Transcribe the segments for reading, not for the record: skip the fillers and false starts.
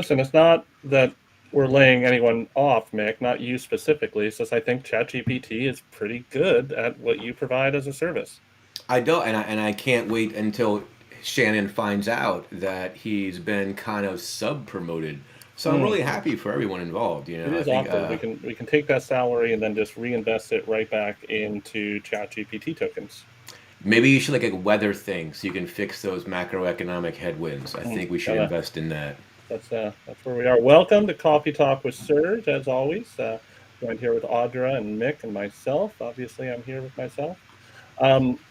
listen, it's not that we're laying anyone off, Mick, not you specifically. It's just I think ChatGPT is pretty good at what you provide as a service. I don't, and I can't wait until Shannon finds out that he's been kind of sub promoted. So I'm Mm, really happy for everyone involved. it I is think awkward. We can take that salary and then just reinvest it right back into ChatGPT tokens. maybe you should like a weather thing so you can fix those macroeconomic headwinds. I think we should Gotta invest in that. that's where we are. Welcome to Coffee Talk with Serge, as always. Joined here with Audra and Mick and myself. Obviously, I'm here with myself.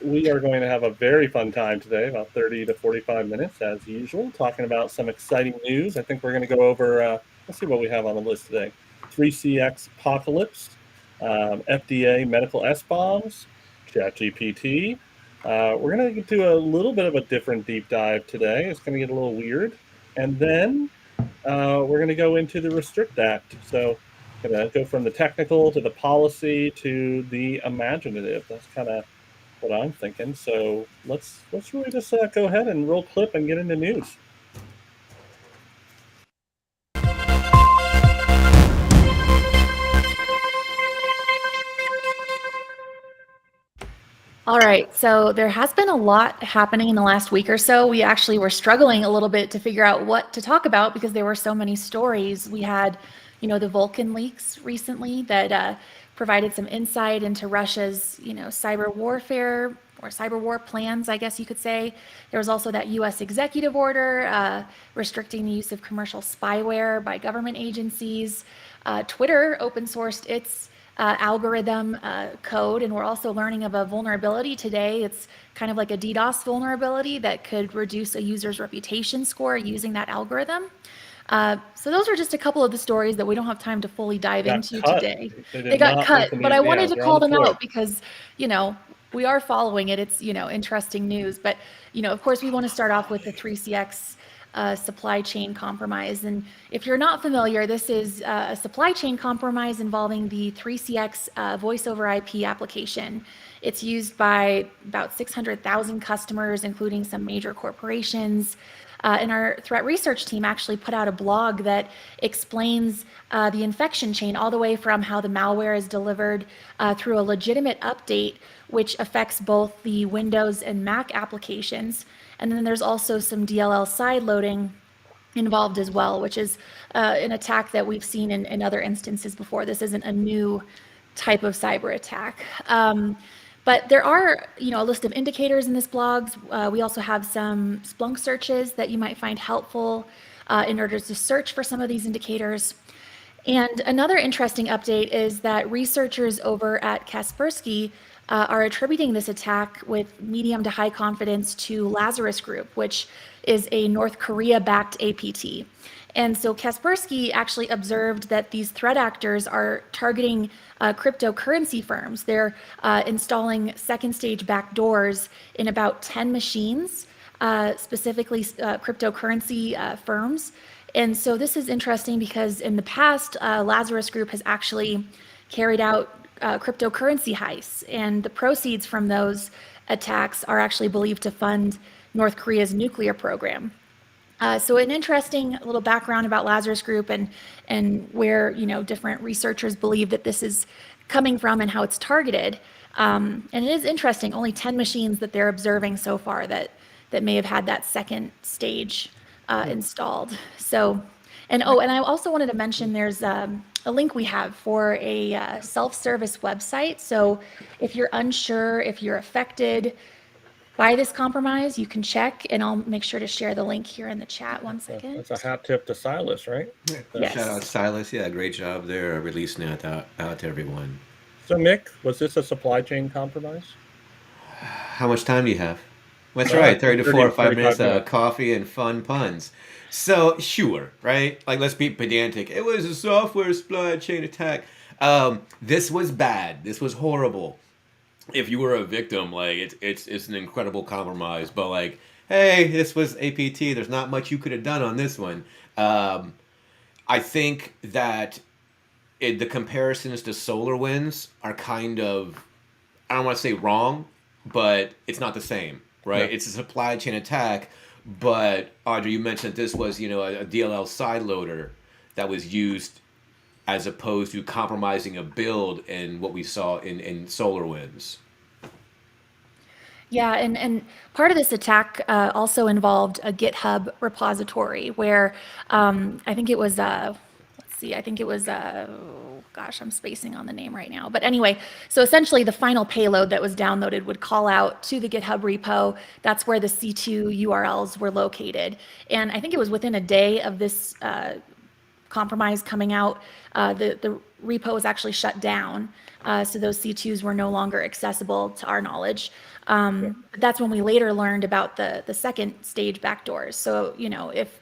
We are going to have a very fun time today, about 30 to 45 minutes, as usual, talking about some exciting news. I think we're going to go over, let's see what we have on the list today: 3CX Apocalypse, FDA Medical SBOMs, ChatGPT. We're going to do a little bit of a different deep dive today. It's going to get a little weird. And then we're going to go into the Restrict Act. So, going to go from the technical to the policy to the imaginative. That's kind of what I'm thinking. So let's really just go ahead and roll clip and get into news. All right, so there has been a lot happening in the last week or so. We actually were struggling a little bit to figure out what to talk about because there were so many stories. We had, the Vulcan leaks recently that provided some insight into Russia's, cyber warfare or cyber war plans, I guess you could say. There was also that U.S. executive order restricting the use of commercial spyware by government agencies. Twitter open sourced its algorithm code, and we're also learning of a vulnerability today. It's kind of like a DDoS vulnerability that could reduce a user's reputation score using that algorithm. So those are just a couple of the stories that we don't have time to fully dive Got into cut. today. They They did got not cut, open but I these. Yeah, wanted to they're on call the them floor. out because, we are following it. It's, interesting news. But, of course, we want to start off with the 3CX supply chain compromise. And if you're not familiar, this is a supply chain compromise involving the 3CX voice over IP application. It's used by about 600,000 customers, including some major corporations. And our threat research team actually put out a blog that explains the infection chain all the way from how the malware is delivered through a legitimate update, which affects both the Windows and Mac applications. And then there's also some DLL side loading involved as well, which is an attack that we've seen in other instances before. This isn't a new type of cyber attack. But there are, a list of indicators in this blog. We also have some Splunk searches that you might find helpful in order to search for some of these indicators. And another interesting update is that researchers over at Kaspersky are attributing this attack with medium to high confidence to Lazarus Group, which is a North Korea-backed APT. And so Kaspersky actually observed that these threat actors are targeting cryptocurrency firms. They're installing second stage backdoors in about 10 machines, specifically cryptocurrency firms. And so this is interesting because in the past, Lazarus Group has actually carried out cryptocurrency heists, and the proceeds from those attacks are actually believed to fund North Korea's nuclear program. So an interesting little background about Lazarus Group and where different researchers believe that this is coming from and how it's targeted. And it is interesting, only 10 machines that they're observing so far that may have had that second stage installed. So, and I also wanted to mention there's a link we have for a self-service website. So if you're unsure, if you're affected by this compromise, you can check, and I'll make sure to share the link here in the chat. One second. That's a hat tip to Silas, right? Yes. Shout out Silas. Yeah, great job there releasing that out to everyone. So, Mick, was this a supply chain compromise? How much time do you have? That's right, 30 to 45 minutes of coffee and fun puns. So, sure, right? Like, let's be pedantic. It was a software supply chain attack. This was bad. This was horrible. If you were a victim, like, it's an incredible compromise. But, like, hey, this was APT. There's not much you could have done on this one. I think that the comparisons to SolarWinds are kind of, I don't want to say wrong, but it's not the same, right? Yeah. It's a supply chain attack, But Audra, you mentioned this was, a DLL sideloader that was used as opposed to compromising a build in what we saw in SolarWinds. Yeah, and part of this attack also involved a GitHub repository where I think it was, let's see, I think it was, oh, gosh, I'm spacing on the name right now. But anyway, so essentially the final payload that was downloaded would call out to the GitHub repo. That's where the C2 URLs were located. And I think it was within a day of this compromise coming out, the repo was actually shut down. So those C2s were no longer accessible to our knowledge. But that's when we later learned about the second stage backdoors. So, if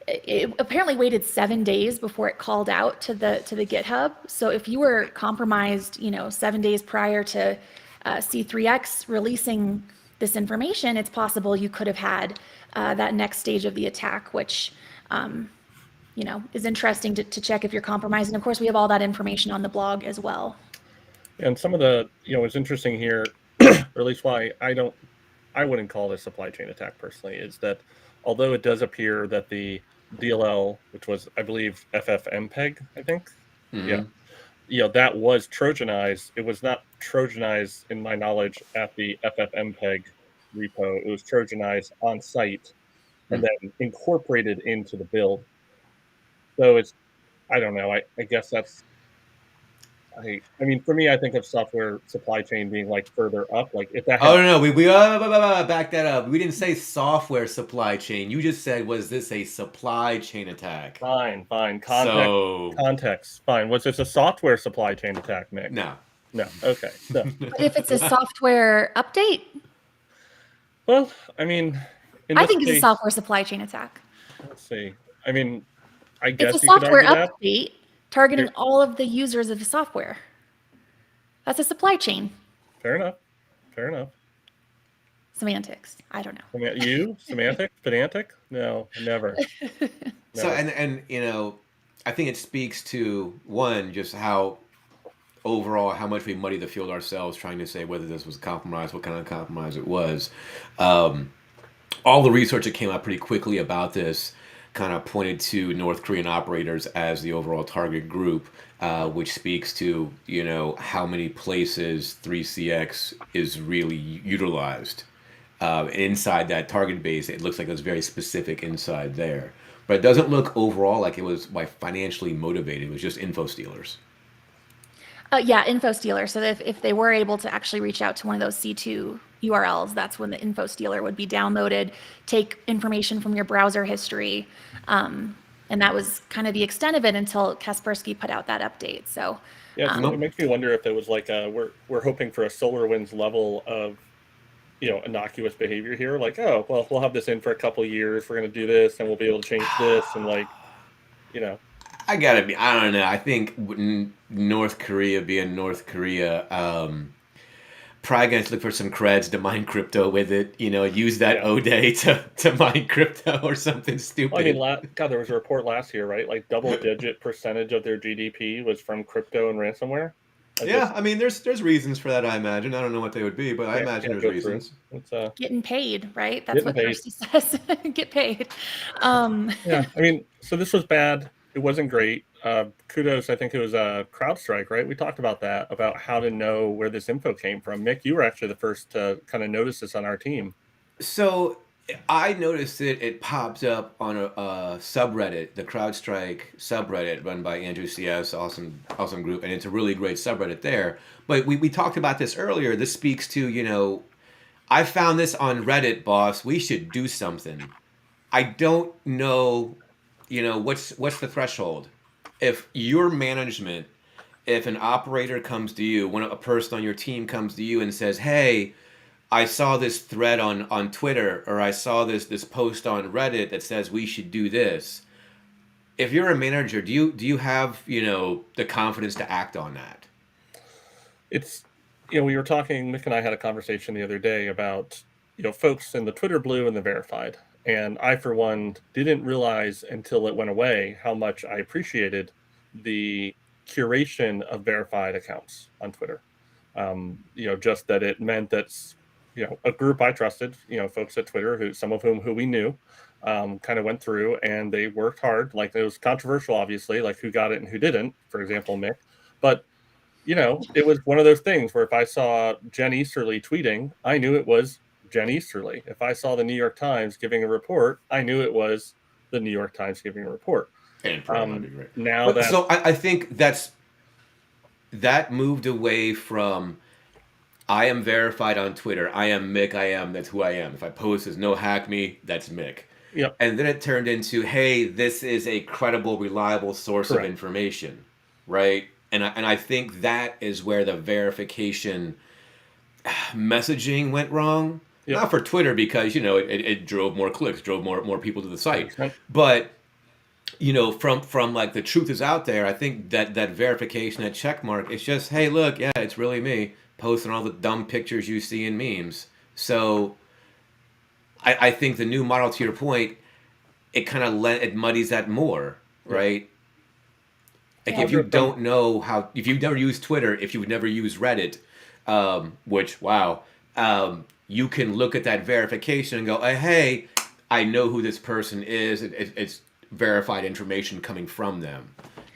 it apparently waited 7 days before it called out to the GitHub. So if you were compromised, 7 days prior to C3X releasing this information, it's possible you could have had that next stage of the attack, which is interesting to check if you're compromised. And of course, we have all that information on the blog as well. And some of the, what's interesting here, or at least why I wouldn't call this supply chain attack personally, is that although it does appear that the DLL, which was, I believe, FFmpeg, I think, that was Trojanized. It was not Trojanized, in my knowledge, at the FFmpeg repo. It was Trojanized on site and then incorporated into the build. So I don't know. I guess that's, I mean, for me, I think of software supply chain being like further up. Like if that. Oh no, we back that up. We didn't say software supply chain. You just said, was this a supply chain attack? Fine. Context. Fine. Was this a software supply chain attack, Mick? No. Okay. So. But if it's a software update, well, I mean, I think it's a software supply chain attack. Let's see. I mean, I guess it's a you could software argue update targeting all of the users of the software. That's a supply chain. Fair enough. Semantics. I don't know. You? Semantic? Pedantic? No, never. So, and I think it speaks to, one, just how overall, how much we muddy the field ourselves trying to say whether this was compromise, what kind of compromise it was. All the research that came out pretty quickly about this kind of pointed to North Korean operators as the overall target group, which speaks to, how many places 3CX is really utilized. Inside that target base, it looks like it was very specific inside there. But it doesn't look overall like it was financially motivated. It was just info stealers. Info stealer. So if they were able to actually reach out to one of those C2 URLs, that's when the info stealer would be downloaded, take information from your browser history. And that was kind of the extent of it until Kaspersky put out that update. So yeah, it makes me wonder if there was like we're hoping for a SolarWinds level of innocuous behavior here. Like, oh, well, we'll have this in for a couple of years. We're going to do this, and we'll be able to change this, and I don't know. I think North Korea being North Korea, probably going to look for some creds to mine crypto with it. Use that O-Day to mine crypto or something stupid. Well, I mean, there was a report last year, right? Like double-digit percentage of their GDP was from crypto and ransomware. I mean, there's reasons for that, I imagine. I don't know what they would be, but I imagine there's reasons. Getting paid, right? That's what Kirsty says. Get paid. Yeah, I mean, so this was bad. It wasn't great. Kudos, I think it was CrowdStrike, right? We talked about that, about how to know where this info came from. Mick, you were actually the first to kind of notice this on our team. So I noticed it popped up on a subreddit, the CrowdStrike subreddit run by Andrew CS, awesome group, and it's a really great subreddit there. But we talked about this earlier. This speaks to, I found this on Reddit, boss. We should do something. I don't know, what's the threshold? If your management, if an operator comes to you, when a person on your team comes to you and says, hey, I saw this thread on Twitter, or I saw this post on Reddit that says we should do this. If you're a manager, do you have the confidence to act on that? It's we were talking. Mick and I had a conversation the other day about folks in the Twitter blue and the verified, and I for one didn't realize until it went away how much I appreciated the curation of verified accounts on Twitter. Just that it meant that a group I trusted, folks at Twitter, some of whom we knew, kind of went through and they worked hard. Like, it was controversial, obviously, like who got it and who didn't, for example, Mick. But, it was one of those things where if I saw Jen Easterly tweeting, I knew it was Jen Easterly. If I saw the New York Times giving a report, I knew it was the New York Times giving a report. And probably right. Now that, so I think that moved away from I am verified on Twitter. I am Mick. That's who I am. If I post as no hack me, that's Mick. Yep. And then it turned into, hey, this is a credible, reliable source Correct. of information, right? And I think that is where the verification messaging went wrong. Yep. Not for Twitter because it drove more clicks, drove more people to the site, but from like the truth is out there. I think that verification, that check mark, it's just, hey, look, yeah, it's really me posting all the dumb pictures you see in memes. So I think the new model, to your point, it kind of it muddies that more, right? Like, if you don't know if you've never used Twitter, if you've never used Reddit, which, wow, you can look at that verification and go, hey, I know who this person is. It's verified information coming from them.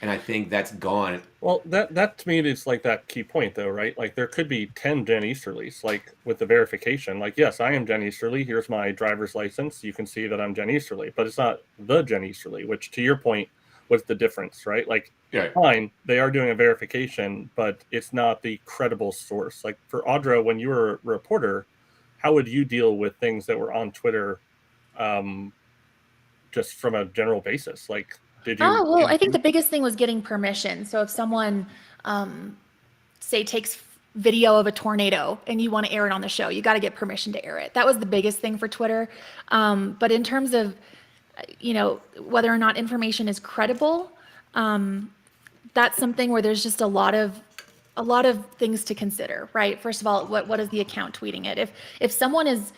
And I think that's gone. Well, that to me is like that key point, though, right? Like, there could be 10 Jen Easterlys, like with the verification. Like, yes, I am Jen Easterly. Here's my driver's license. You can see that I'm Jen Easterly, but it's not the Jen Easterly, which, to your point, was the difference, right? Like, fine, they are doing a verification, but it's not the credible source. Like, for Audra, when you were a reporter, how would you deal with things that were on Twitter, just from a general basis? Like, did you? Oh, well, I think the biggest thing was getting permission. So if someone, say, takes video of a tornado and you want to air it on the show, you got to get permission to air it. That was the biggest thing for Twitter. But in terms of, whether or not information is credible, that's something where there's just a lot of things to consider, right? First of all, what is the account tweeting it? If someone is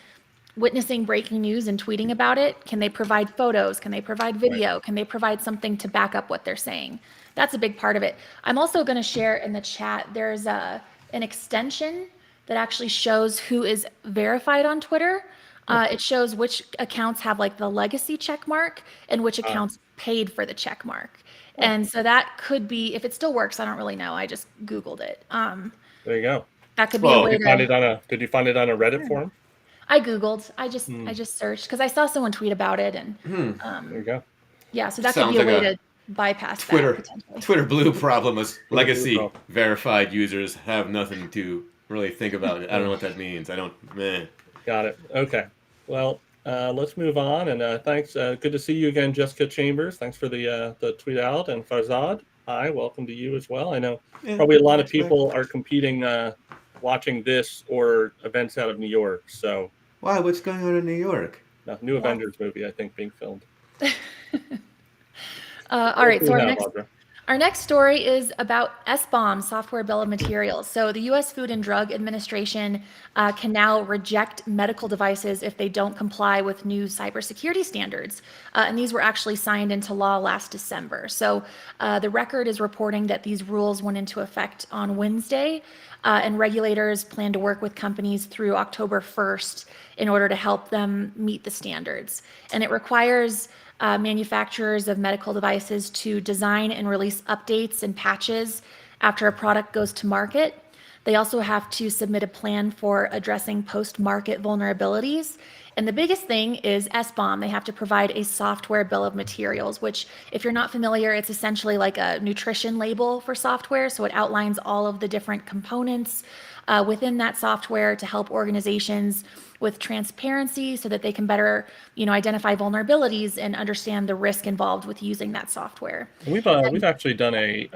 witnessing breaking news and tweeting about it, can they provide photos? Can they provide video? Right. Can they provide something to back up what they're saying? That's a big part of it. I'm also going to share in the chat, there's an extension that actually shows who is verified on Twitter. It shows which accounts have like the legacy check mark and which accounts paid for the check mark. And so that could be, if it still works, I don't really know. I just Googled it. There you go. That could be a way did you find it on a Reddit forum? I Googled. I just searched because I saw someone tweet about it, and there you go. Yeah, so that could be a way to bypass Twitter, that potentially. Twitter blue problem is legacy verified users have nothing to really think about it. I don't know what that means. Got it. Okay. Well, let's move on. And thanks. Good to see you again, Jessica Chambers. Thanks for the tweet out. And Farzad, hi, welcome to you as well. I know probably a lot of people are competing, watching this or events out of New York. So why? What's going on in New York? New Avengers movie, I think, being filmed. All right. So our next story is about SBOMs, software bill of materials. So the U.S. Food and Drug Administration can now reject medical devices if they don't comply with new cybersecurity standards. And these were actually signed into law last December. So the Record is reporting that these rules went into effect on Wednesday, and regulators plan to work with companies through October 1st in order to help them meet the standards. And it requires manufacturers of medical devices to design and release updates and patches after a product goes to market. They also have to submit a plan for addressing post-market vulnerabilities. And the biggest thing is SBOM. They have to provide a software bill of materials, which, if you're not familiar, it's essentially like a nutrition label for software. So it outlines all of the different components within that software to help organizations with transparency so that they can better, identify vulnerabilities and understand the risk involved with using that software. We've actually done a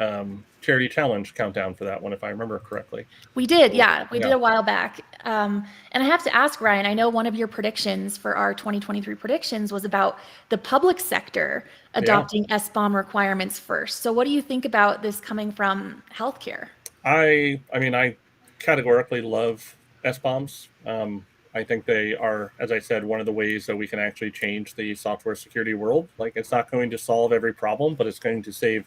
charity challenge countdown for that one, if I remember correctly. We did, yeah. We did a while back. And I have to ask, Ryan, I know one of your predictions for our 2023 predictions was about the public sector adopting SBOM requirements first. So what do you think about this coming from healthcare? I categorically love SBOMs. I think they are, as I said, one of the ways that we can actually change the software security world. Like, it's not going to solve every problem, but it's going to save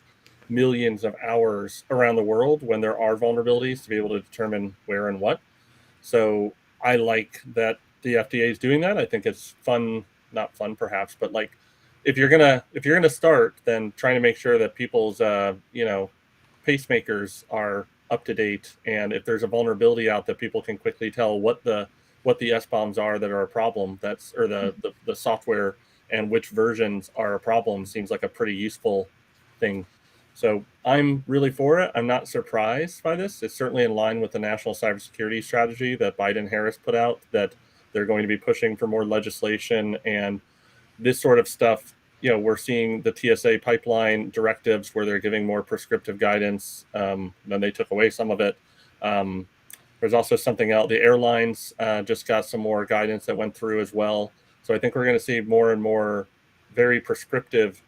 millions of hours around the world when there are vulnerabilities to be able to determine where and what. So I like that the FDA is doing that. I think it's fun, not fun perhaps, but like if you're gonna start, then trying to make sure that people's pacemakers are up to date, and if there's a vulnerability out, that people can quickly tell what the SBOMs are that are a problem. That's or the software and which versions are a problem seems like a pretty useful thing. So I'm really for it. I'm not surprised by this. It's certainly in line with the national cybersecurity strategy that Biden Harris put out, that they're going to be pushing for more legislation and this sort of stuff. We're seeing the TSA pipeline directives where they're giving more prescriptive guidance. Then they took away some of it. There's also something else. The airlines just got some more guidance that went through as well. So I think we're going to see more and more very prescriptive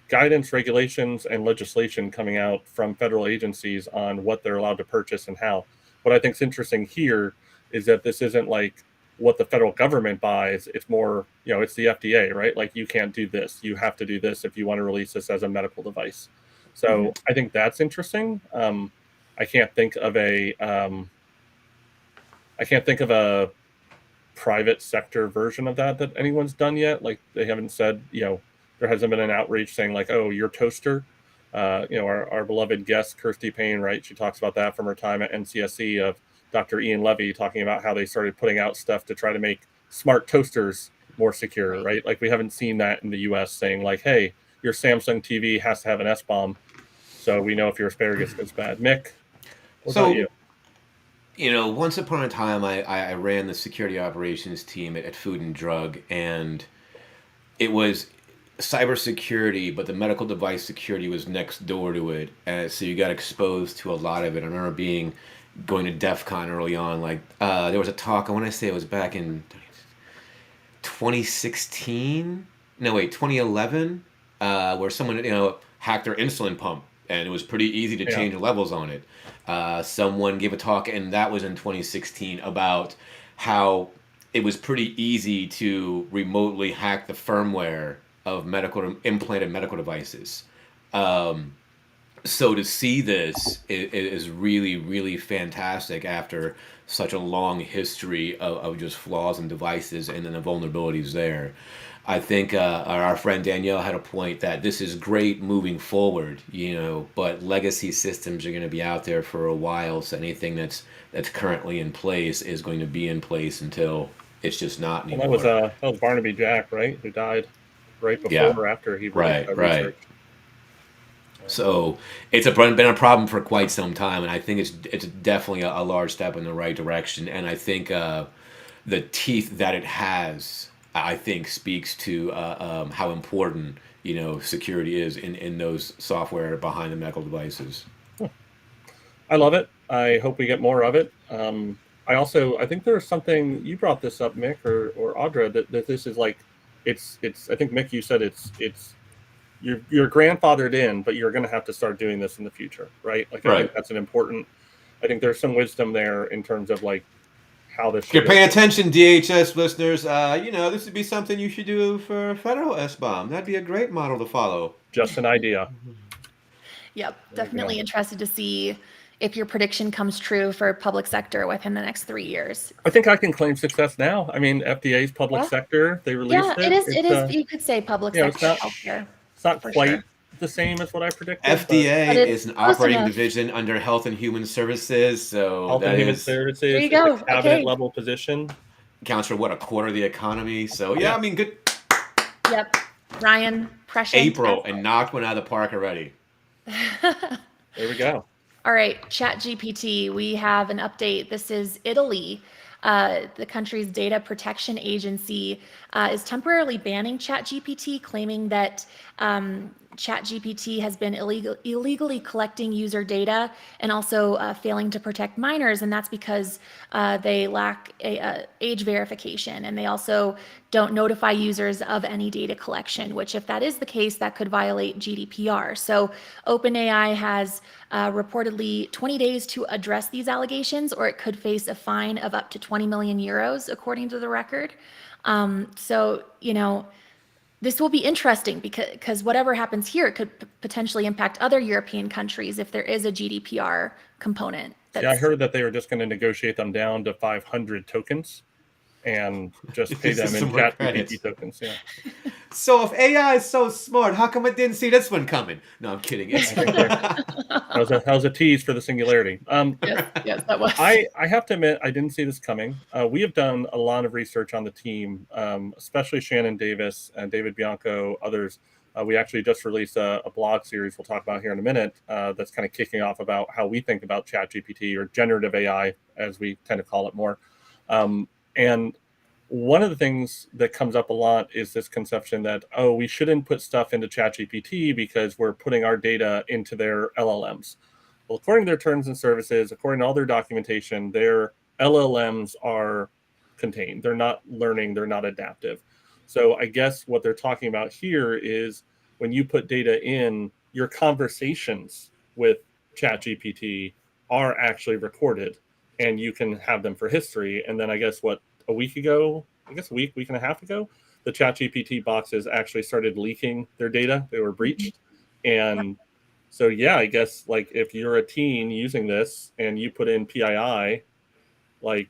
guidance, regulations, and legislation coming out from federal agencies on what they're allowed to purchase and how. What I think is interesting here is that this isn't like what the federal government buys. It's more, it's the FDA, right? Like, you can't do this. You have to do this if you want to release this as a medical device. So I think that's interesting. I can't think of a private sector version of that anyone's done yet. Like, they haven't said, there hasn't been an outreach saying like, oh, your toaster. Our beloved guest, Kirsty Payne, right? She talks about that from her time at NCSC of Dr. Ian Levy talking about how they started putting out stuff to try to make smart toasters more secure, right? Like, we haven't seen that in the US saying like, hey, your Samsung TV has to have an SBOM, so we know if your asparagus goes bad. Mick, what about you? Once upon a time, I ran the security operations team at Food and Drug, and it was cybersecurity, but the medical device security was next door to it. So you got exposed to a lot of it. I remember going to DEF CON early on. Like, there was a talk, I want to say it was back in 2016? No, wait, 2011, where someone, hacked their insulin pump, and it was pretty easy to change levels on it. Someone gave a talk, and that was in 2016, about how it was pretty easy to remotely hack the firmware of implanted medical devices. So to see this is really, really fantastic after such a long history of just flaws in devices and then the vulnerabilities there. I think our friend Danielle had a point that this is great moving forward, but legacy systems are going to be out there for a while. So anything that's currently in place is going to be in place until it's just not anymore. Well, that was Barnaby Jack, right? Who died right before or after he released that research. So it's been a problem for quite some time, and I think it's definitely a large step in the right direction. And I think the teeth that it has, I think, speaks to how important security is in those software behind the medical devices. I love it. I hope we get more of it. I think there's something, you brought this up, Mick or Audra, that this is like, it's. I think, Mick, you said it's you're grandfathered in, but you're going to have to start doing this in the future, right? Like, I think that's I think there's some wisdom there in terms of like how this. You're paying attention, DHS listeners. This would be something you should do for federal SBOM. That'd be a great model to follow. Just an idea. Yep, definitely interested to see if your prediction comes true for public sector within the next 3 years. I think I can claim success now. I mean, FDA's public sector, they released it. It is. You could say public sector healthcare. It's not quite the same as what I predicted. FDA is an operating division under Health and Human Services, so Health and Human Services. There you go. A cabinet level position. Counts for a quarter of the economy. So I mean, good. Yep, Ryan, pressure. April and knocked one out of the park already. There we go. All right, ChatGPT, we have an update. This is Italy. The country's data protection agency is temporarily banning ChatGPT, claiming that ChatGPT has been illegally collecting user data and also failing to protect minors, and that's because they lack age verification, and they also don't notify users of any data collection, which, if that is the case, that could violate GDPR. So OpenAI has reportedly 20 days to address these allegations, or it could face a fine of up to 20 million euros, according to the record. this will be interesting because whatever happens here, it could potentially impact other European countries if there is a GDPR component. Yeah, I heard that they were just going to negotiate them down to 500 tokens and just pay them in some more ChatGPT credits. tokens. Yeah. So if AI is so smart, how come I didn't see this one coming? No, I'm kidding. That was a tease for the singularity. Yes, that was. I have to admit, I didn't see this coming. We have done a lot of research on the team, especially Shannon Davis and David Bianco, others. We actually just released a blog series we'll talk about here in a minute that's kind of kicking off about how we think about ChatGPT or generative AI, as we tend to call it more. And one of the things that comes up a lot is this conception that, oh, we shouldn't put stuff into ChatGPT because we're putting our data into their LLMs. Well, according to their terms and services, according to all their documentation, their LLMs are contained. They're not learning, they're not adaptive. So I guess what they're talking about here is when you put data in, your conversations with ChatGPT are actually recorded and you can have them for history. And then I guess a week and a half ago, the ChatGPT boxes actually started leaking their data. They were breached. And so, yeah, I guess like if you're a teen using this and you put in PII, like,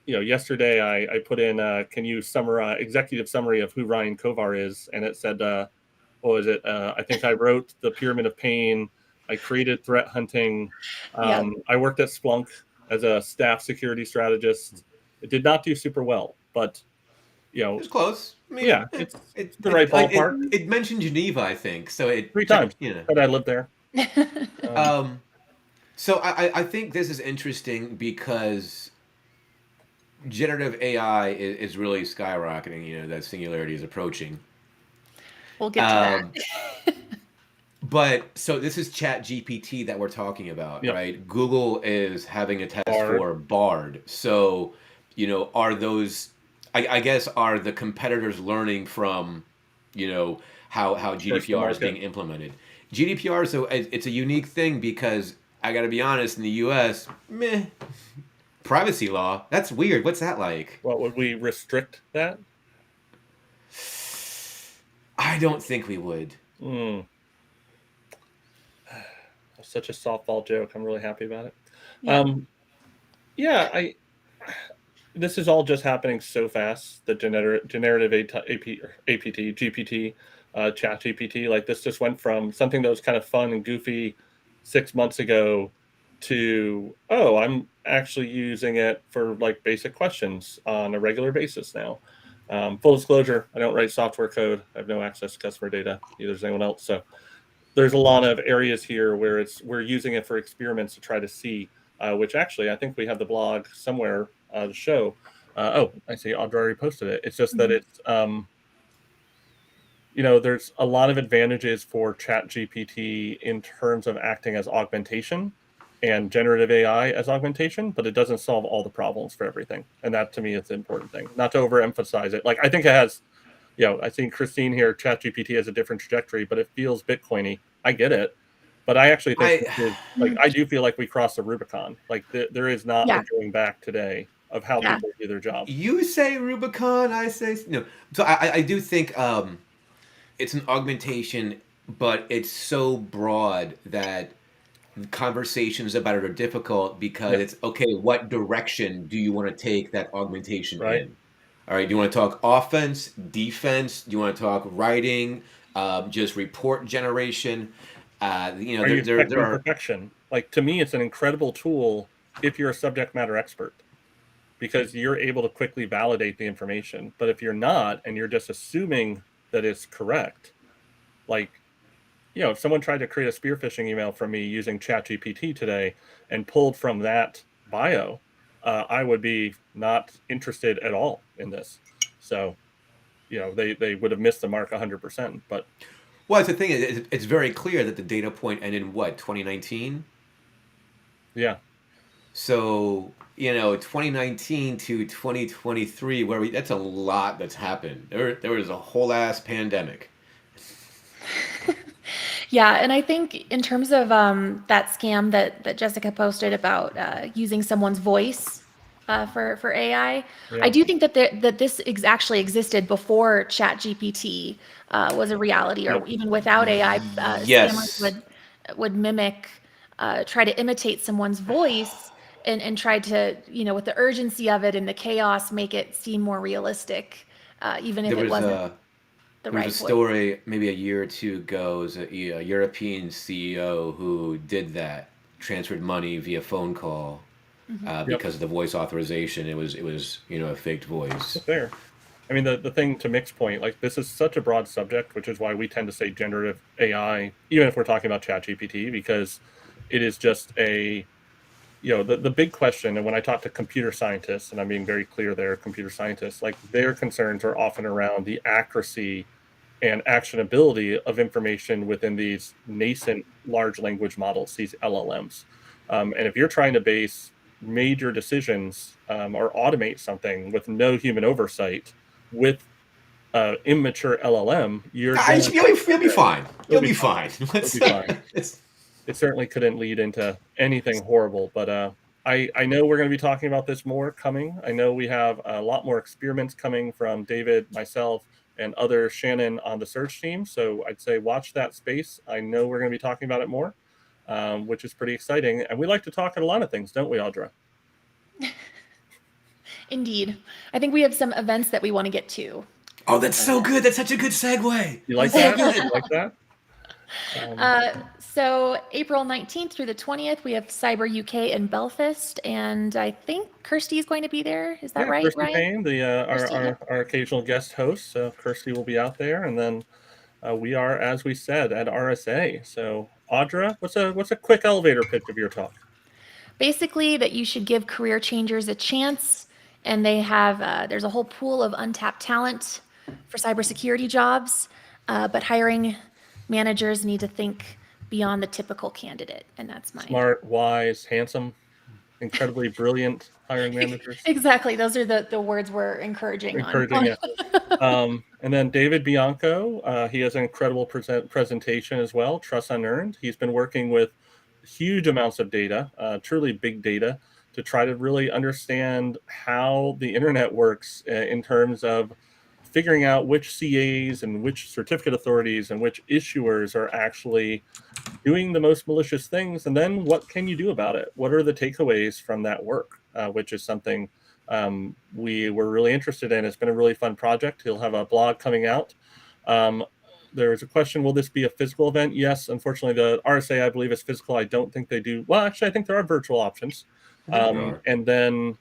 yesterday I put in, can you summarize executive summary of who Ryan Kovar is? And it said, what was it? I think I wrote the Pyramid of Pain. I created threat hunting. I worked at Splunk as a staff security strategist. It did not do super well, but it's close. I mean, yeah, it's the right ballpark. It mentioned Geneva, I think. So it 3 times. But I lived there. So I think this is interesting because generative AI is really skyrocketing. That singularity is approaching. We'll get to that. But so this is ChatGPT that we're talking about, right? Google is having a test for Bard. So, are those, I guess, are the competitors learning from, how GDPR is being implemented? GDPR, so it's a unique thing because I got to be honest, in the U.S., privacy law, that's weird. What's that like? Well, would we restrict that? I don't think we would. Such a softball joke. I'm really happy about it. This is all just happening so fast. The generative APT, GPT, ChatGPT, like this just went from something that was kind of fun and goofy 6 months ago to, oh, I'm actually using it for like basic questions on a regular basis now. Full disclosure, I don't write software code. I have no access to customer data, neither does anyone else. So there's a lot of areas here where we're using it for experiments to try to see, which actually I think we have the blog somewhere to show. I see Audra already posted it. It's just that it's, there's a lot of advantages for ChatGPT in terms of acting as augmentation and generative AI as augmentation, but it doesn't solve all the problems for everything. And that to me is the important thing, not to overemphasize it. Like I think it has, I think Christine here, ChatGPT has a different trajectory, but it feels Bitcoiny. I get it. But I actually think I do feel like we crossed the Rubicon. Like there is not a going back today of how people do their job. You say Rubicon, I say no. So I do think it's an augmentation, but it's so broad that conversations about it are difficult because it's okay. What direction do you want to take that augmentation in? All right. Do you want to talk offense, defense? Do you want to talk writing? Just report generation? Are you expecting perfection? Like to me, it's an incredible tool if you're a subject matter expert, because you're able to quickly validate the information. But if you're not, and you're just assuming that it's correct, like, if someone tried to create a spear phishing email from me using ChatGPT today and pulled from that bio, I would be not interested at all in this. So, they would have missed the mark 100%. But well, the thing is, it's very clear that the data point ended in what, 2019? Yeah. So 2019 to 2023, that's a lot that's happened. There was a whole ass pandemic. Yeah, and I think in terms of that scam that Jessica posted about using someone's voice for AI. Yeah. I do think that this actually existed before ChatGPT was a reality, or even without AI. Yes. Scammers would mimic, try to imitate someone's voice, and try to, with the urgency of it and the chaos, make it seem more realistic, even if There it was wasn't a the there was a right voice. story maybe a year or two ago. It was a European CEO who did that, transferred money via phone call Yep. because of the voice authorization. It was a faked voice. Fair. I mean, the thing to Mick's point, like this is such a broad subject, which is why we tend to say generative AI, even if we're talking about ChatGPT, because it is just the big question. And when I talk to computer scientists, and I'm being very clear there, computer scientists, like their concerns are often around the accuracy and actionability of information within these nascent large language models, these LLMs. And if you're trying to base major decisions or automate something with no human oversight with immature LLM, you're gonna You'll be fine. you'll You'll be be fine. fine. You'll be fine. It certainly couldn't lead into anything horrible, but I know we're going to be talking about this more coming. I know we have a lot more experiments coming from David, myself, and other Shannon on the search team. So I'd say watch that space. I know we're going to be talking about it more, which is pretty exciting. And we like to talk at a lot of things, don't we, Audra? Indeed. I think we have some events that we want to get to. Oh, that's so good. That's such a good segue. You like That's that? so good. You like that? So April 19th through the 20th, we have Cyber UK in Belfast, and I think Kirsty is going to be there. Is that right, Kirsty Ryan? Payne, our occasional guest host. So Kirsty will be out there, and then we are, as we said, at RSA. So Audra, what's a quick elevator pitch of your talk? Basically, that you should give career changers a chance, and they have there's a whole pool of untapped talent for cybersecurity jobs, but hiring managers need to think beyond the typical candidate, and that's my Smart, wise, handsome, incredibly brilliant hiring managers. Exactly. Those are the words we're encouraging on. Yeah. And then David Bianco, he has an incredible presentation as well, Trust Unearned. He's been working with huge amounts of data, truly big data, to try to really understand how the internet works in terms of figuring out which CAs and which certificate authorities and which issuers are actually doing the most malicious things, and then what can you do about it? What are the takeaways from that work? Which is something we were really interested in. It's been a really fun project. He'll have a blog coming out. There was a question, will this be a physical event? Yes, unfortunately, the RSA, I believe, is physical. I don't think they do. Well, actually, I think there are virtual options. And then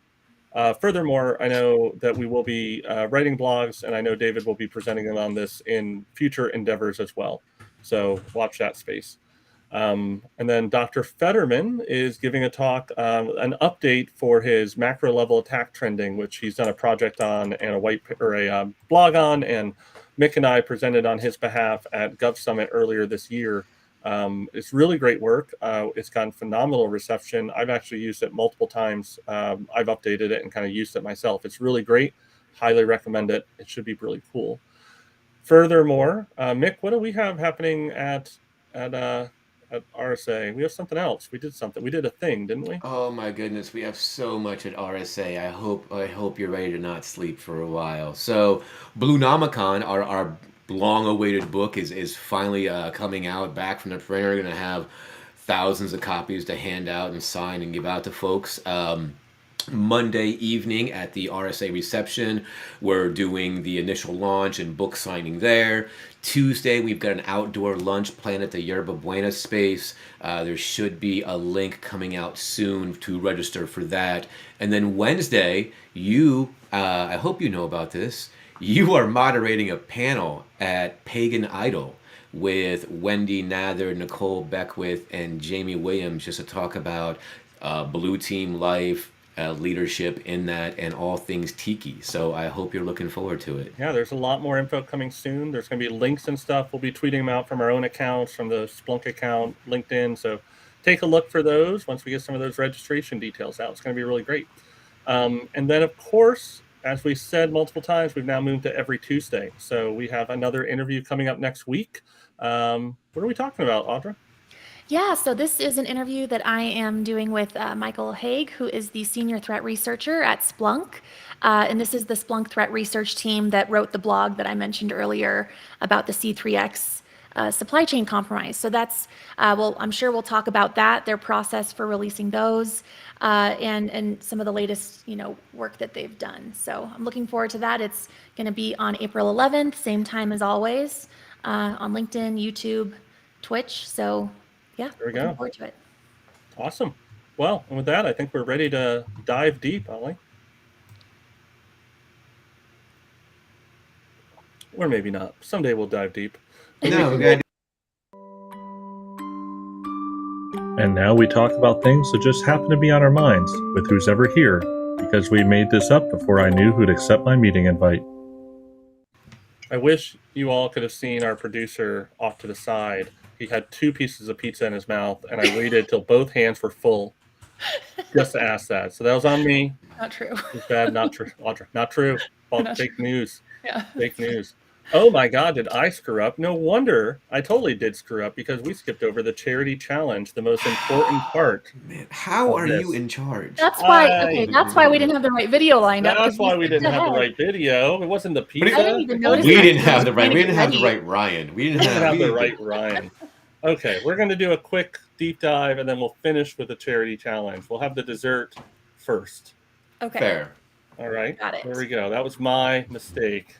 furthermore, I know that we will be writing blogs, and I know David will be presenting on this in future endeavors as well. So watch that space. And then Dr. Fetterman is giving a talk, an update for his macro level attack trending, which he's done a project on and a blog on, and Mick and I presented on his behalf at Gov Summit earlier this year. It's really great work. It's gotten phenomenal reception. I've actually used it multiple times. I've updated it and kind of used it myself. It's really great. Highly recommend it. It should be really cool. Furthermore, Mick, what do we have happening at RSA? We have something else. We did a thing, didn't we? Oh my goodness, we have so much at RSA. I hope you're ready to not sleep for a while. So, Blue Nomicon, our long-awaited book, is finally coming out back from the printer. We're gonna have thousands of copies to hand out and sign and give out to folks. Monday evening at the RSA reception, we're doing the initial launch and book signing there. Tuesday, we've got an outdoor lunch planned at the Yerba Buena space. There should be a link coming out soon to register for that. And then Wednesday, I hope you know about this, you are moderating a panel at Pagan Idol with Wendy Nather, Nicole Beckwith, and Jamie Williams, just to talk about Blue Team life, leadership in that, and all things tiki. So I hope you're looking forward to it. Yeah, there's a lot more info coming soon. There's going to be links and stuff. We'll be tweeting them out from our own accounts, from the Splunk account, LinkedIn. So take a look for those once we get some of those registration details out. It's going to be really great. And then, of course, as we said multiple times, we've now moved to every Tuesday. So we have another interview coming up next week. What are we talking about, Audra? Yeah, so this is an interview that I am doing with Michael Haig, who is the senior threat researcher at Splunk. And this is the Splunk Threat Research Team that wrote the blog that I mentioned earlier about the C3X supply chain compromise. So that's, well, I'm sure we'll talk about that, their process for releasing those, and some of the latest, work that they've done. So I'm looking forward to that. It's going to be on April 11th, same time as always, on LinkedIn, YouTube, Twitch. So yeah, There we looking go. forward to it. Awesome. Well, and with that, I think we're ready to dive deep, Ollie. Or maybe not. Someday we'll dive deep. No, we got. And now we talk about things that just happen to be on our minds with who's ever here, because we made this up before I knew who'd accept my meeting invite. I wish you all could have seen our producer off to the side. He had 2 pieces of pizza in his mouth, and I waited till both hands were full just to ask that. So that was on me. Not true. It's bad, not true. Audra, not true. Not Fake true. news. Yeah. Fake news. Oh my God, did I screw up? No wonder. I totally did screw up because we skipped over the charity challenge, the most important part. Man, how of are this. you in charge? That's why. Okay, that's why we didn't have the right video lined up. That's 'cause why we skipped didn't have the ahead. right video. It wasn't the pizza. I didn't even notice We that. didn't I was have the right. trying to We get didn't have the ready. right Ryan. We We didn't didn't have the we- right Ryan. Okay, we're going to do a quick deep dive and then we'll finish with the charity challenge. We'll have the dessert first. Okay. Fair. All right. Got it. There we go. That was my mistake.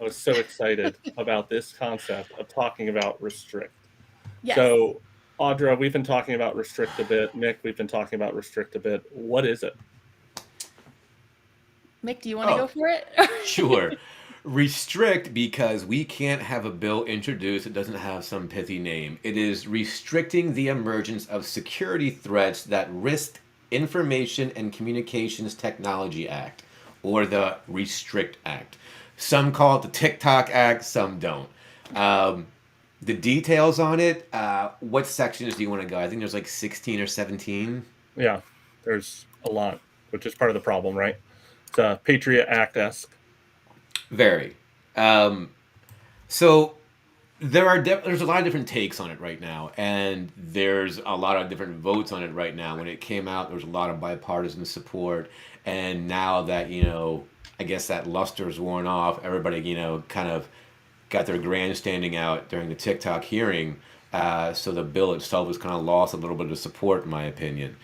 I was so excited about this concept of talking about restrict. Yes. So, Audra, we've been talking about restrict a bit. Mick, we've been talking about restrict a bit. What is it? Mick, do you want to Oh. go for it? Sure. Restrict because we can't have a bill introduced that doesn't have some pithy name. It is restricting the emergence of security threats that risk Information and Communications Technology Act, or the Restrict Act. Some call it the TikTok Act, some don't. The details on it, what sections do you want to go? I think there's like 16 or 17. Yeah, there's a lot, which is part of the problem, right? It's Patriot Act-esque. Very. So there's a lot of different takes on it right now, and there's a lot of different votes on it right now. When it came out, there was a lot of bipartisan support, and now that I guess that luster's worn off, everybody kind of got their grandstanding out during the TikTok hearing. So the bill itself has kind of lost a little bit of support, in my opinion.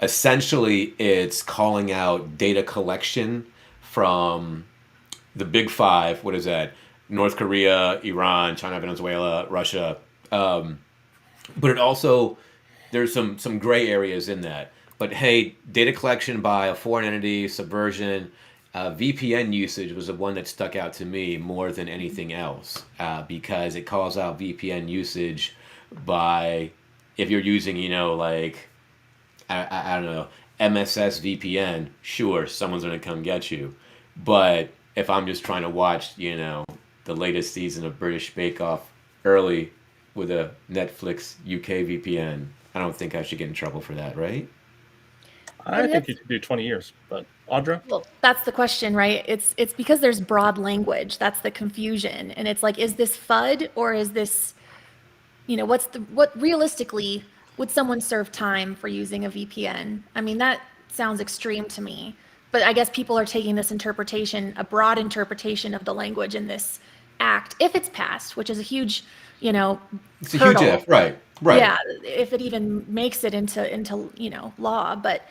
Essentially, it's calling out data collection from the big 5. What is that? North Korea, Iran, China, Venezuela, Russia. But it also, there's some gray areas in that. But hey, data collection by a foreign entity, subversion, VPN usage was the one that stuck out to me more than anything else, because it calls out VPN usage by, if you're using, like, I don't know, MSS VPN, sure, someone's going to come get you. But if I'm just trying to watch, the latest season of British Bake Off early with a Netflix UK VPN, I don't think I should get in trouble for that, right? I think you should do 20 years, but Audra? Well, that's the question, right? It's because there's broad language. That's the confusion. And it's like, is this FUD or is this, what realistically would someone serve time for using a VPN? I mean, that sounds extreme to me. But I guess people are taking this interpretation, a broad interpretation of the language in this act, if it's passed, which is a huge, it's a hurdle. huge if, right? Yeah, if it even makes it into law, but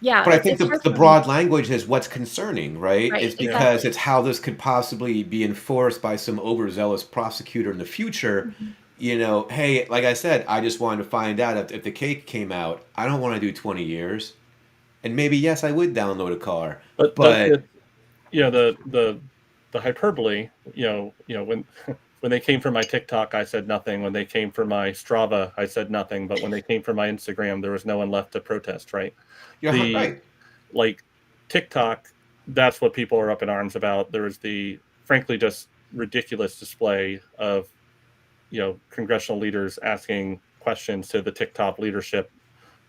yeah. But I think the broad language is what's concerning, right? Right, It's because exactly. it's how this could possibly be enforced by some overzealous prosecutor in the future. Mm-hmm. Hey, like I said, I just wanted to find out if the cake came out. I don't want to do 20 years. And maybe, yes, I would download a car. But But the hyperbole, when when they came for my TikTok, I said nothing. When they came for my Strava, I said nothing. But when they came for my Instagram, there was no one left to protest, right? you're right. Like TikTok, that's what people are up in arms about. There was the, frankly, just ridiculous display of, congressional leaders asking questions to the TikTok leadership,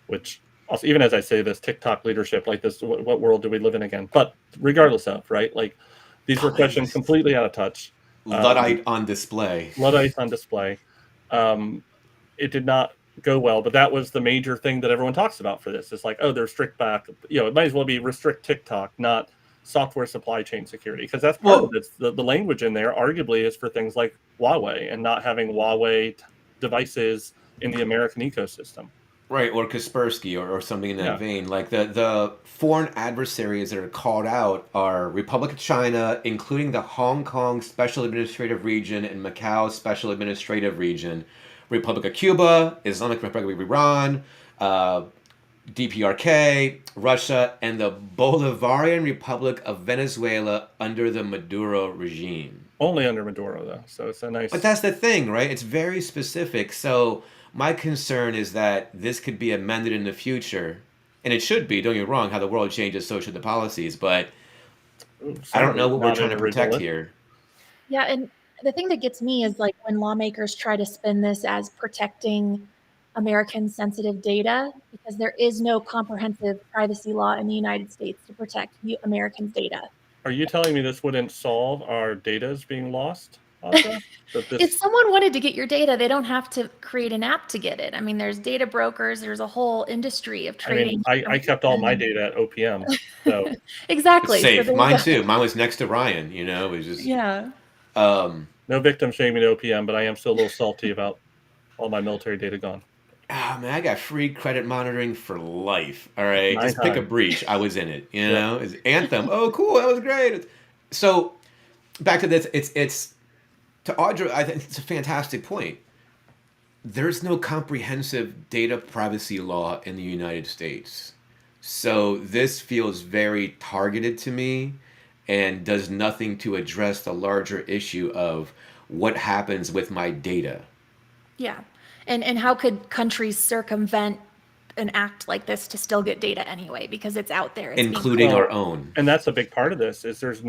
which also, even as I say this, TikTok leadership, like this, what world do we live in again? But regardless of, right? Like these were questions completely out of touch. Luddite on display. Luddite on display. It did not go well. But that was the major thing that everyone talks about for this. It's like, oh, they're strict back. It might as well be restrict TikTok, not software supply chain security, because that's part of it. The language in there arguably is for things like Huawei and not having Huawei devices in the American ecosystem. Right, or Kaspersky or something in that vein. Like the foreign adversaries that are called out are Republic of China, including the Hong Kong Special Administrative Region and Macau Special Administrative Region, Republic of Cuba, Islamic Republic of Iran, DPRK, Russia, and the Bolivarian Republic of Venezuela under the Maduro regime. Only under Maduro, though, so it's a nice... But that's the thing, right? It's very specific, so... My concern is that this could be amended in the future, and it should be, don't get me wrong, how the world changes, so should the policies, but I don't know what we're trying to protect here. Yeah, and the thing that gets me is like when lawmakers try to spin this as protecting American sensitive data, because there is no comprehensive privacy law in the United States to protect Americans' data. Are you telling me this wouldn't solve our data's being lost? If someone wanted to get your data, they don't have to create an app to get it. I mean, there's data brokers. There's a whole industry of trading. I kept all my data at OPM. So exactly. It's safe. So mine too. Mine was next to Ryan. It was just no victim shaming to OPM, but I am still a little salty about all my military data gone. Oh man, I got free credit monitoring for life. All right, just pick a breach. I was in it. It's Anthem. Oh, cool. That was great. So back to this. It's. To Audra, I think it's a fantastic point. There's no comprehensive data privacy law in the United States. So this feels very targeted to me and does nothing to address the larger issue of what happens with my data. Yeah. And how could countries circumvent an act like this to still get data anyway, because it's out there, including our own. And that's a big part of this is there's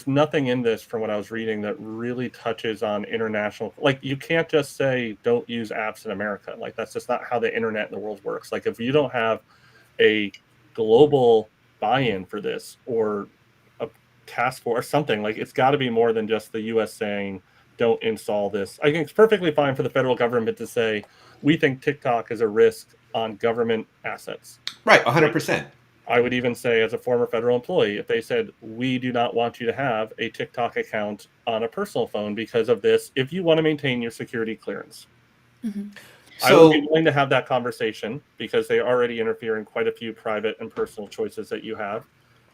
nothing in this from what I was reading that really touches on international. Like you can't just say don't use apps in America. Like that's just not how the internet in the world works. Like if you don't have a global buy-in for this or a task force or something, like it's got to be more than just the US saying don't install this. I think it's perfectly fine for the federal government to say we think TikTok is a risk on government assets. Right, 100%. I would even say as a former federal employee, if they said, we do not want you to have a TikTok account on a personal phone because of this, if you want to maintain your security clearance. Mm-hmm. I would be willing to have that conversation because they already interfere in quite a few private and personal choices that you have.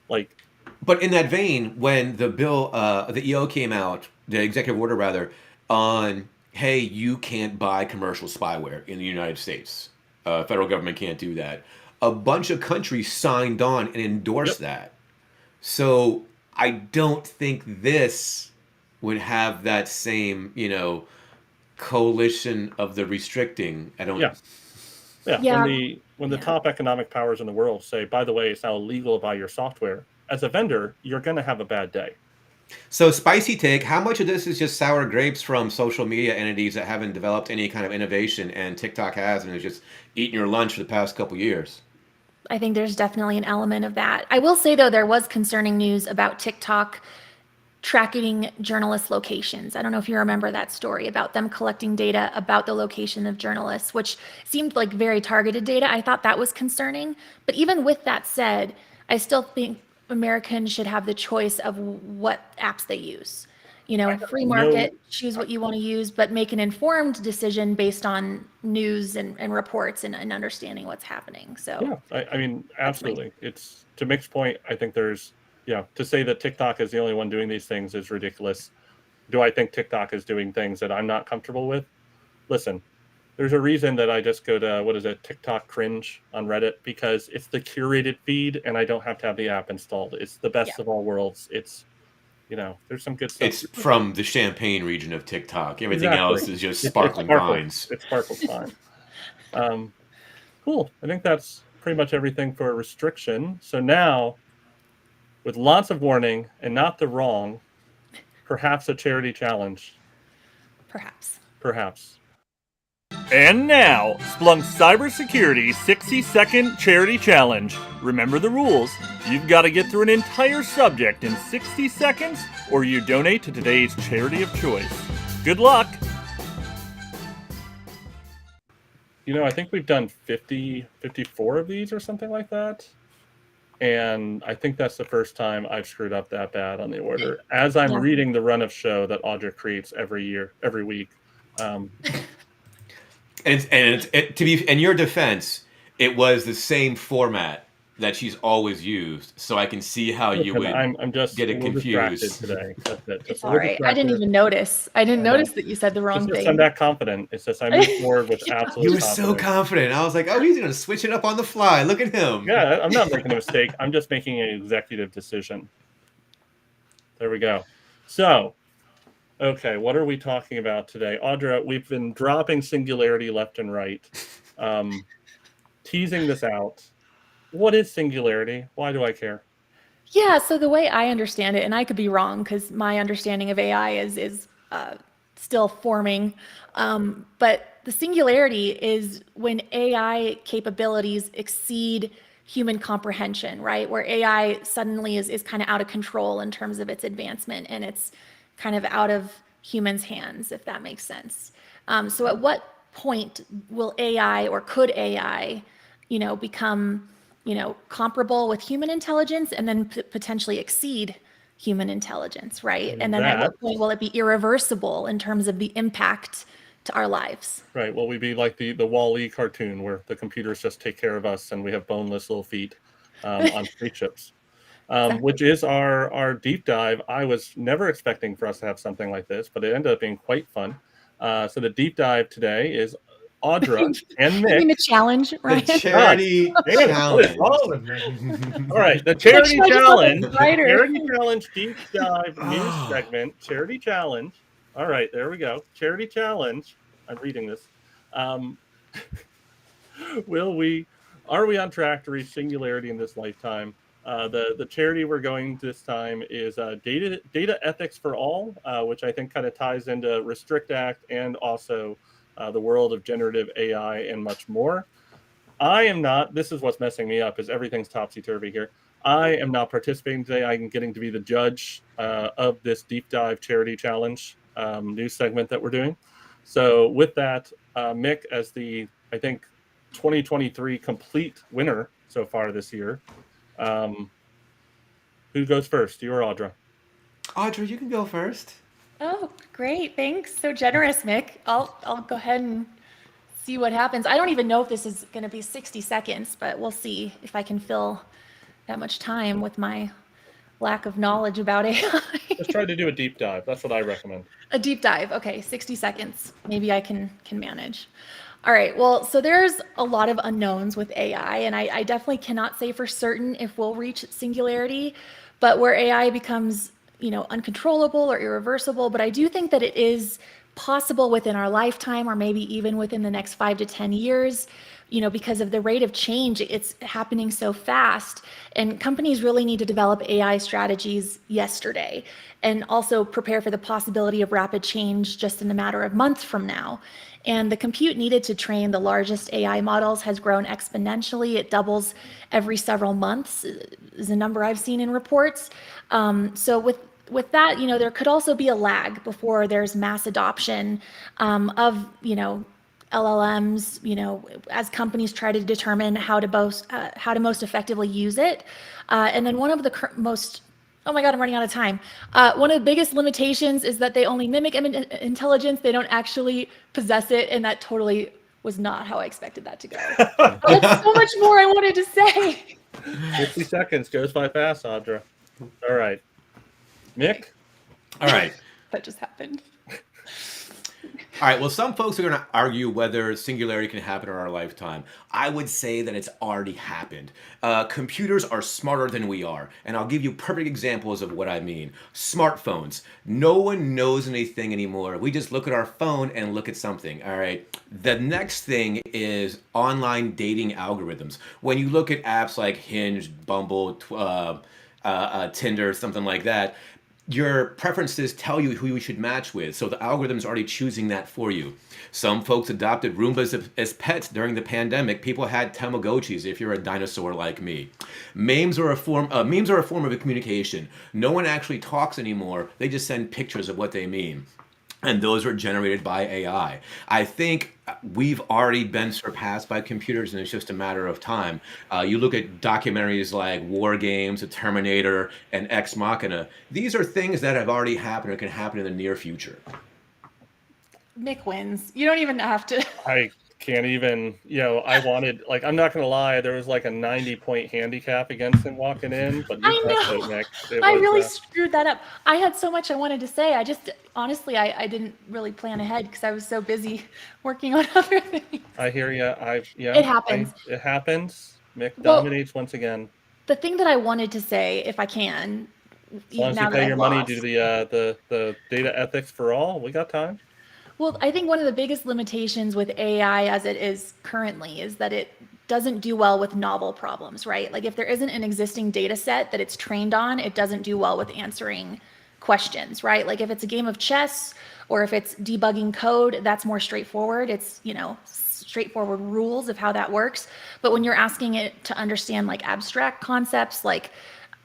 But in that vein, when the bill, the EO came out, the executive order rather, on, hey, you can't buy commercial spyware in the United States. Federal government can't do that. A bunch of countries signed on and endorsed that. So I don't think this would have that same, coalition of the restricting. I don't. Yeah. When the top economic powers in the world say, by the way, it's now illegal to buy your software, as a vendor, you're going to have a bad day. So spicy take, how much of this is just sour grapes from social media entities that haven't developed any kind of innovation and TikTok has and is just eating your lunch for the past couple years? I think there's definitely an element of that. I will say, though, there was concerning news about TikTok tracking journalist locations. I don't know if you remember that story about them collecting data about the location of journalists, which seemed like very targeted data. I thought that was concerning. But even with that said, I still think Americans should have the choice of what apps they use. Free market, choose what you want to use, but make an informed decision based on news and reports and understanding what's happening. So I mean, absolutely. It's to Mick's point. I think there's, to say that TikTok is the only one doing these things is ridiculous. Do I think TikTok is doing things that I'm not comfortable with? Listen, there's a reason that I just go to, TikTok cringe on Reddit, because it's the curated feed and I don't have to have the app installed. It's the best of all worlds. It's, there's some good stuff. It's from the Champagne region of TikTok. Everything else is just sparkling wines. It sparkles fine. Cool. I think that's pretty much everything for restriction. So now, with lots of warning and not the wrong, perhaps a charity challenge. Perhaps. And now, Splunk's Cybersecurity 60-second charity challenge. Remember the rules. You've got to get through an entire subject in 60 seconds, or you donate to today's charity of choice. Good luck! I think we've done 54 of these or something like that. And I think that's the first time I've screwed up that bad on the order. As I'm reading the run of show that Audra creates every week. To be in your defense, it was the same format that she's always used, so I can see how you would I'm just get a it little distracted confused. today. That's it. It's all right. I didn't even notice. I didn't notice that you said the wrong thing. I'm that confident. It's just I move forward with absolute You were confidence. so confident. I was like, oh, he's going to switch it up on the fly. Look at him. Yeah, I'm not making a mistake. I'm just making an executive decision. There we go. So, okay, what are we talking about today? Audra, we've been dropping singularity left and right, teasing this out. What is singularity? Why do I care? Yeah, so the way I understand it, and I could be wrong because my understanding of AI is still forming, but the singularity is when AI capabilities exceed human comprehension, right? Where AI suddenly is kind of out of control in terms of its advancement, and it's kind of out of humans' hands, if that makes sense. So at what point will AI, or could AI, become comparable with human intelligence and then potentially exceed human intelligence, right? And then at what point will it be irreversible in terms of the impact to our lives? Right. Will we be like the Wall-E cartoon where the computers just take care of us and we have boneless little feet on spaceships? Exactly. Which is our deep dive. I was never expecting for us to have something like this, but it ended up being quite fun. So the deep dive today is Audra and Mick. You mean the challenge, right? The charity challenge. All right, the charity challenge. Charity challenge deep dive news segment. Charity challenge. All right, there we go. Charity challenge. I'm reading this. Are we on track to reach singularity in this lifetime? The charity we're going this time is Data Ethics for All, which I think kind of ties into Restrict Act and also the world of generative AI and much more. I am not, this is what's messing me up, is everything's topsy-turvy here. I am not participating today. I'm getting to be the judge of this deep dive charity challenge news segment that we're doing. So with that, Mick, as the, I think, 2023 complete winner so far this year, who goes first, you or Audra? Audra, you can go first. Oh, great. Thanks. So generous, Mick. I'll go ahead and see what happens. I don't even know if this is going to be 60 seconds, but we'll see if I can fill that much time with my lack of knowledge about AI. Just try to do a deep dive. That's what I recommend. A deep dive. Okay, 60 seconds. Maybe I can manage. All right. Well, so there's a lot of unknowns with AI, and I definitely cannot say for certain if we'll reach singularity, but where AI becomes uncontrollable or irreversible. But I do think that it is possible within our lifetime, or maybe even within the next 5 to 10 years, because of the rate of change. It's happening so fast, and companies really need to develop AI strategies yesterday and also prepare for the possibility of rapid change just in a matter of months from now. And the compute needed to train the largest AI models has grown exponentially. It doubles every several months, is a number I've seen in reports. So with that, there could also be a lag before there's mass adoption of, LLMs, as companies try to determine how to most effectively use it. And then one of the most, oh my God, I'm running out of time. One of the biggest limitations is that they only mimic intelligence. They don't actually possess it. And that totally was not how I expected that to go. There's so much more I wanted to say. 50 seconds goes by fast, Audra. All right. Mick? All right. That just happened. All right, well, some folks are going to argue whether singularity can happen in our lifetime. I would say that it's already happened. Computers are smarter than we are, and I'll give you perfect examples of what I mean. Smartphones. No one knows anything anymore. We just look at our phone and look at something, all right? The next thing is online dating algorithms. When you look at apps like Hinge, Bumble, Tinder, something like that, your preferences tell you who you should match with, so the algorithm's already choosing that for you. Some folks adopted Roombas as pets during the pandemic. People had Tamagotchis if you're a dinosaur like me. Memes are a form of communication. No one actually talks anymore. They just send pictures of what they mean. and those were generated by AI. I think we've already been surpassed by computers, and it's just a matter of time. You look at documentaries like War Games, The Terminator, and Ex Machina. These are things that have already happened or can happen in the near future. Mick wins. You don't even have to. I can't even, I wanted, like, I'm not going to lie, there was like a 90-point handicap against him walking in, but you I crushed know. it, Nick. It I was, really screwed that up. I had so much I wanted to say. I just, honestly, I didn't really plan ahead because I was so busy working on other things. I hear you. It happens. It happens. Mick Well, dominates once again. the thing that I wanted to say, if I can, As long as now you that pay I've your money to lost. the data ethics for all, we got time. Well, I think one of the biggest limitations with AI as it is currently is that it doesn't do well with novel problems, right? Like if there isn't an existing data set that it's trained on, it doesn't do well with answering questions, right? Like if it's a game of chess or if it's debugging code, that's more straightforward. It's, straightforward rules of how that works. But when you're asking it to understand like abstract concepts like,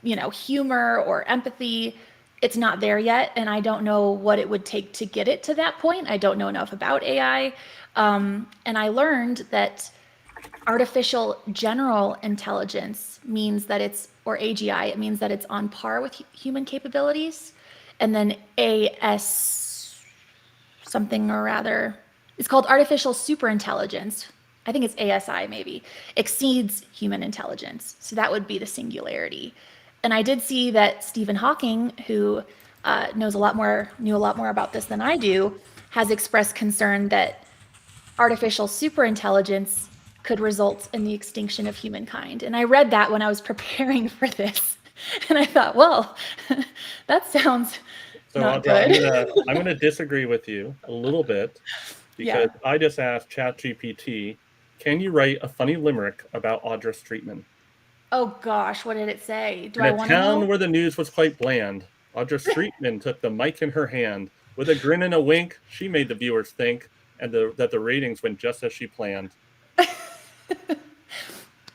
humor or empathy, it's not there yet, and I don't know what it would take to get it to that point. I don't know enough about AI. And I learned that artificial general intelligence means that it's, or AGI, it means that it's on par with human capabilities. And then AS something or rather, it's called artificial superintelligence. I think it's ASI maybe, exceeds human intelligence. So that would be the singularity. And I did see that Stephen Hawking, who knew a lot more about this than I do, has expressed concern that artificial superintelligence could result in the extinction of humankind. And I read that when I was preparing for this, and I thought, well, that sounds not Audra, good. I'm gonna disagree with you a little bit because I just asked ChatGPT, can you write a funny limerick about Audra Streetman? Oh gosh, what did it say? Do In I a want to know? town where the news was quite bland, Audra Streetman took the mic in her hand. With a grin and a wink, she made the viewers think that the ratings went just as she planned.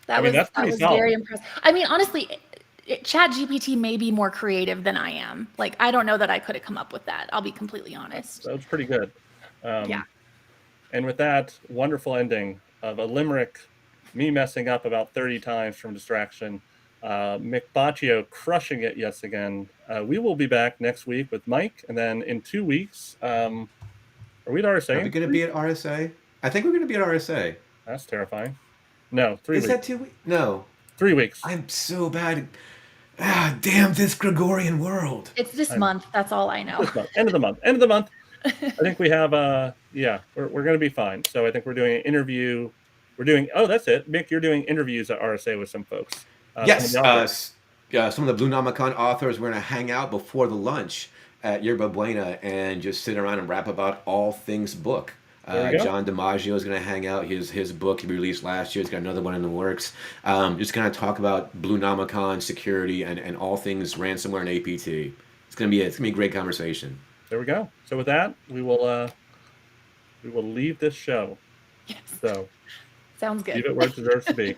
That's pretty solid. Very impressive. I mean, honestly, ChatGPT may be more creative than I am. Like, I don't know that I could have come up with that. I'll be completely honest. That was pretty good. Yeah. And with that wonderful ending of a limerick, me messing up about 30 times from distraction, Mick Baccio crushing it yet again. We will be back next week with Mike, and then in 2 weeks, are we at RSA? Are we going to be at RSA? I think we're going to be at RSA. That's terrifying. No, 3 weeks. Is that 2 weeks? No. 3 weeks. I'm so bad. Damn this Gregorian world. It's this month. That's all I know. This month. End of the month. I think we have, we're going to be fine. So I think we're doing an interview. That's it. Mick, you're doing interviews at RSA with some folks. Yes. Some of the Bluenomicon authors, we're going to hang out before the lunch at Yerba Buena and just sit around and rap about all things book. John DiMaggio is going to hang out. His book he released last year. He's got another one in the works. Just going to talk about Bluenomicon security and all things ransomware and APT. It's going to be a great conversation. There we go. So with that, we will leave this show. Yes. So sounds good. Leave it where it deserves to be.